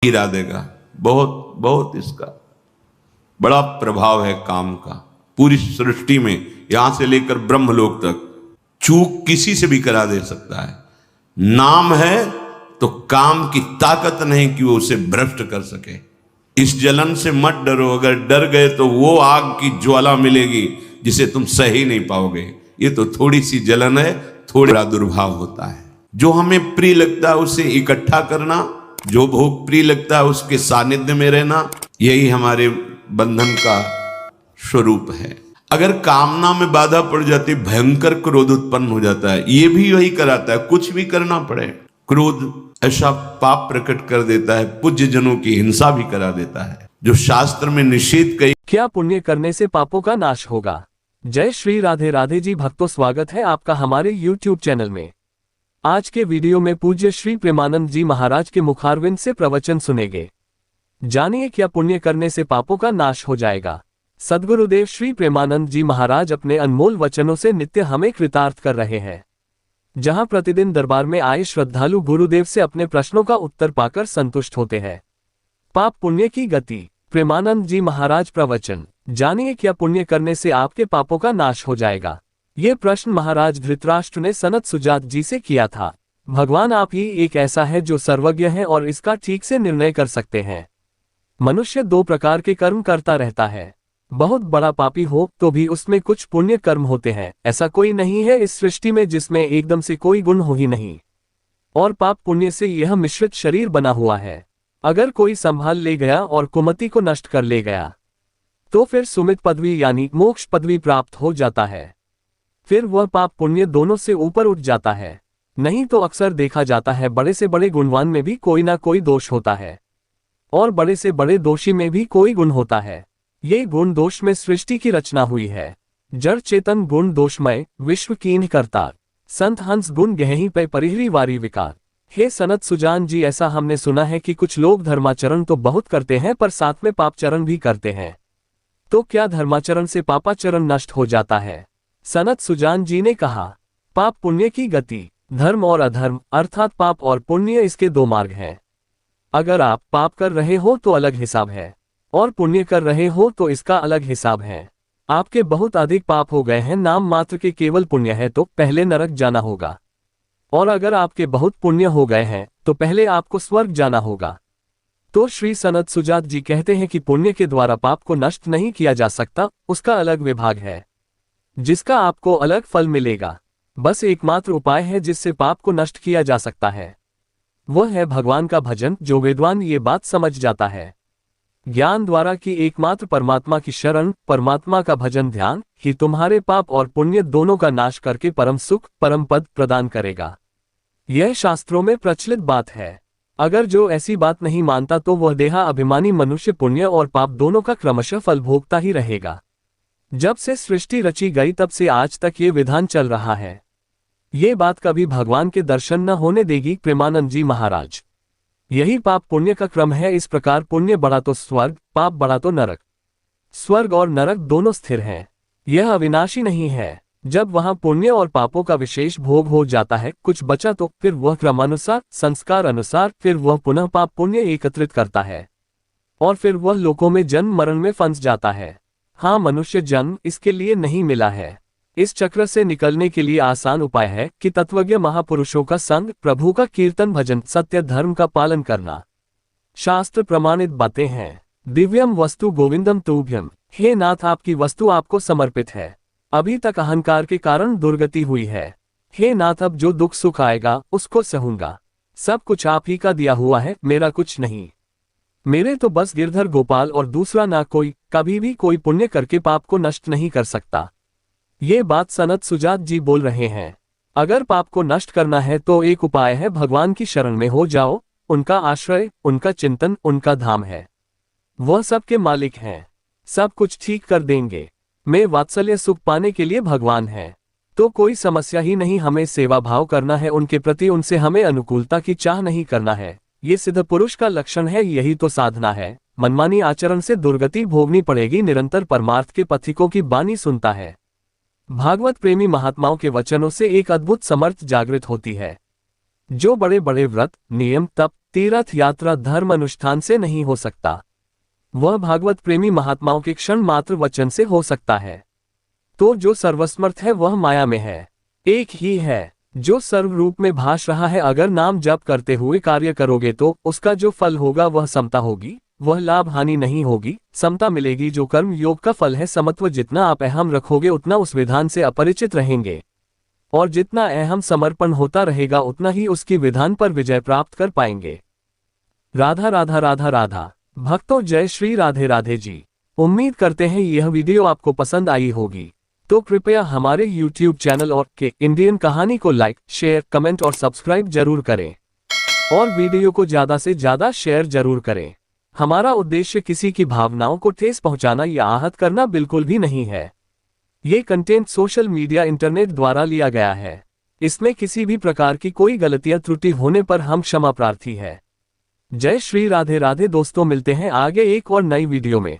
गिरा देगा। बहुत बहुत इसका बड़ा प्रभाव है काम का पूरी सृष्टि में, यहां से लेकर ब्रह्मलोक तक। चूक किसी से भी करा दे सकता है। नाम है तो काम की ताकत नहीं कि वो उसे भ्रष्ट कर सके। इस जलन से मत डरो, अगर डर गए तो वो आग की ज्वाला मिलेगी जिसे तुम सह ही नहीं पाओगे। ये तो थोड़ी सी जलन है, थोड़ा दुर्भाव होता है। जो हमें प्रिय लगता है उसे इकट्ठा करना, जो भोग प्रिय लगता है उसके सानिध्य में रहना, यही हमारे बंधन का स्वरूप है। अगर कामना में बाधा पड़ जाती, भयंकर क्रोध उत्पन्न हो जाता है। ये भी वही कराता है, कुछ भी करना पड़े। क्रोध ऐसा पाप प्रकट कर देता है, पूज्य जनों की हिंसा भी करा देता है, जो शास्त्र में निषेध कही। क्या पुण्य करने से पापों का नाश होगा? जय श्री राधे राधे जी भक्तों, स्वागत है आपका हमारे YouTube चैनल में। आज के वीडियो में पूज्य श्री प्रेमानंद जी महाराज के मुखारविंद से प्रवचन सुनेंगे। जानिए क्या पुण्य करने से पापों का नाश हो जाएगा। सद्गुरुदेव श्री प्रेमानंद जी महाराज अपने अनमोल वचनों से नित्य हमें कृतार्थ कर रहे हैं। जहां प्रतिदिन दरबार में आए श्रद्धालु गुरुदेव से अपने प्रश्नों का उत्तर पाकर संतुष्ट होते हैं। पाप पुण्य की गति। प्रेमानंद जी महाराज प्रवचन। जानिए क्या पुण्य करने से आपके पापों का नाश हो जाएगा। ये प्रश्न महाराज धृतराष्ट्र ने सनत सुजात जी से किया था। भगवान आप ही एक ऐसा है जो सर्वज्ञ है और इसका ठीक से निर्णय कर सकते हैं। मनुष्य दो प्रकार के कर्म करता रहता है। बहुत बड़ा पापी हो तो भी उसमें कुछ पुण्य कर्म होते हैं। ऐसा कोई नहीं है इस सृष्टि में जिसमें एकदम से कोई गुण हो ही नहीं। और पाप पुण्य से यह मिश्रित शरीर बना हुआ है। अगर कोई संभाल ले गया और कुमति को नष्ट कर ले गया तो फिर सुमित पदवी यानी मोक्ष पदवी प्राप्त हो जाता है। फिर वह पाप पुण्य दोनों से ऊपर उठ जाता है। नहीं तो अक्सर देखा जाता है बड़े से बड़े गुणवान में भी कोई ना कोई दोष होता है और बड़े से बड़े दोषी में भी कोई गुण होता है। ये गुण दोष में सृष्टि की रचना हुई है। जड़ चेतन गुण दोषमय विश्व कीन्ह करतार, संत हंस गुण गहही पे परिहरी वारी विकार। हे सनत सुजान जी, ऐसा हमने सुना है कि कुछ लोग धर्माचरण तो बहुत करते हैं पर साथ में पापचरण भी करते हैं। तो क्या धर्माचरण से पापाचरण नष्ट हो जाता है? सनत सुजान जी ने कहा, पाप पुण्य की गति। धर्म और अधर्म अर्थात पाप और पुण्य, इसके दो मार्ग हैं। अगर आप पाप कर रहे हो तो अलग हिसाब है और पुण्य कर रहे हो तो इसका अलग हिसाब है। आपके बहुत अधिक पाप हो गए हैं, नाम मात्र के केवल पुण्य है तो पहले नरक जाना होगा। और अगर आपके बहुत पुण्य हो गए हैं तो पहले आपको स्वर्ग जाना होगा। तो श्री सनत सुजात जी कहते हैं कि पुण्य के द्वारा पाप को नष्ट नहीं किया जा सकता, उसका अलग विभाग है जिसका आपको अलग फल मिलेगा। बस एकमात्र उपाय है जिससे पाप को नष्ट किया जा सकता है, वह है भगवान का भजन। जो विद्वान ये बात समझ जाता है ज्ञान द्वारा कि एकमात्र परमात्मा की शरण, परमात्मा का भजन ध्यान ही तुम्हारे पाप और पुण्य दोनों का नाश करके परम सुख परम पद प्रदान करेगा। यह शास्त्रों में प्रचलित बात है। अगर जो ऐसी बात नहीं मानता तो वह देहा अभिमानी मनुष्य पुण्य और पाप दोनों का क्रमशः फल भोगता ही रहेगा। जब से सृष्टि रची गई तब से आज तक ये विधान चल रहा है। ये बात कभी भगवान के दर्शन न होने देगी प्रेमानंद जी महाराज। यही पाप पुण्य का क्रम है। इस प्रकार पुण्य बढ़ा तो स्वर्ग, पाप बढ़ा तो नरक। स्वर्ग और नरक दोनों स्थिर हैं, यह अविनाशी नहीं है। जब वहां पुण्य और पापों का विशेष भोग हो जाता है, कुछ बचा तो फिर वह क्रमानुसार, संस्कार अनुसार फिर वह पुनः पाप पुण्य एकत्रित करता है और फिर वह लोकों में जन्म मरण में फंस जाता है। हाँ, मनुष्य जन्म इसके लिए नहीं मिला है। इस चक्र से निकलने के लिए आसान उपाय है कि तत्वज्ञ महापुरुषों का संग, प्रभु का कीर्तन भजन, सत्य धर्म का पालन करना। शास्त्र प्रमाणित बातें हैं। दिव्यम वस्तु गोविंदम तुभ्यम। हे नाथ, आपकी वस्तु आपको समर्पित है। अभी तक अहंकार के कारण दुर्गति हुई है। हे नाथ, अब जो दुख सुख आएगा उसको सहूंगा। सब कुछ आप ही का दिया हुआ है, मेरा कुछ नहीं। मेरे तो बस गिरधर गोपाल और दूसरा ना कोई। कभी भी कोई पुण्य करके पाप को नष्ट नहीं कर सकता। ये बात सनत सुजात जी बोल रहे हैं। अगर पाप को नष्ट करना है तो एक उपाय है, भगवान की शरण में हो जाओ। उनका आश्रय, उनका चिंतन, उनका धाम है। वह सबके मालिक हैं, सब कुछ ठीक कर देंगे। मैं वात्सल्य सुख पाने के लिए भगवान है तो कोई समस्या ही नहीं। हमें सेवा भाव करना है उनके प्रति, उनसे हमें अनुकूलता की चाह नहीं करना है। ये सिद्ध पुरुष का लक्षण है, यही तो साधना है। मनमानी आचरण से दुर्गति भोगनी पड़ेगी। निरंतर परमार्थ के पथिकों की बानी सुनता है। भागवत प्रेमी महात्माओं के वचनों से एक अद्भुत समर्थ जागृत होती है। जो बड़े बड़े व्रत, नियम, तप, तीर्थ यात्रा धर्म अनुष्ठान से नहीं हो सकता। वह भागवत प्रेमी महात्माओं के क्षण मात्र वचन से हो सकता है। तो जो सर्वसमर्थ है वह माया में है, एक ही है जो सर्व रूप में भाष रहा है। अगर नाम जप करते हुए कार्य करोगे तो उसका जो फल होगा वह समता होगी, वह लाभ हानि नहीं होगी, समता मिलेगी जो कर्म योग का फल है। समत्व जितना आप अहम रखोगे उतना उस विधान से अपरिचित रहेंगे, और जितना अहम समर्पण होता रहेगा उतना ही उसकी विधान पर विजय प्राप्त कर पाएंगे। राधा राधा राधा राधा। भक्तों जय श्री राधे राधे जी। उम्मीद करते हैं यह वीडियो आपको पसंद आई होगी, तो कृपया हमारे YouTube चैनल और के इंडियन कहानी को लाइक, शेयर, कमेंट और सब्सक्राइब जरूर करें, और वीडियो को ज्यादा से ज्यादा शेयर जरूर करें। हमारा उद्देश्य किसी की भावनाओं को ठेस पहुंचाना या आहत करना बिल्कुल भी नहीं है। ये कंटेंट सोशल मीडिया इंटरनेट द्वारा लिया गया है। इसमें किसी भी प्रकार की कोई गलती या त्रुटि होने पर हम क्षमा प्रार्थी है। जय श्री राधे राधे। दोस्तों मिलते हैं आगे एक और नई वीडियो में।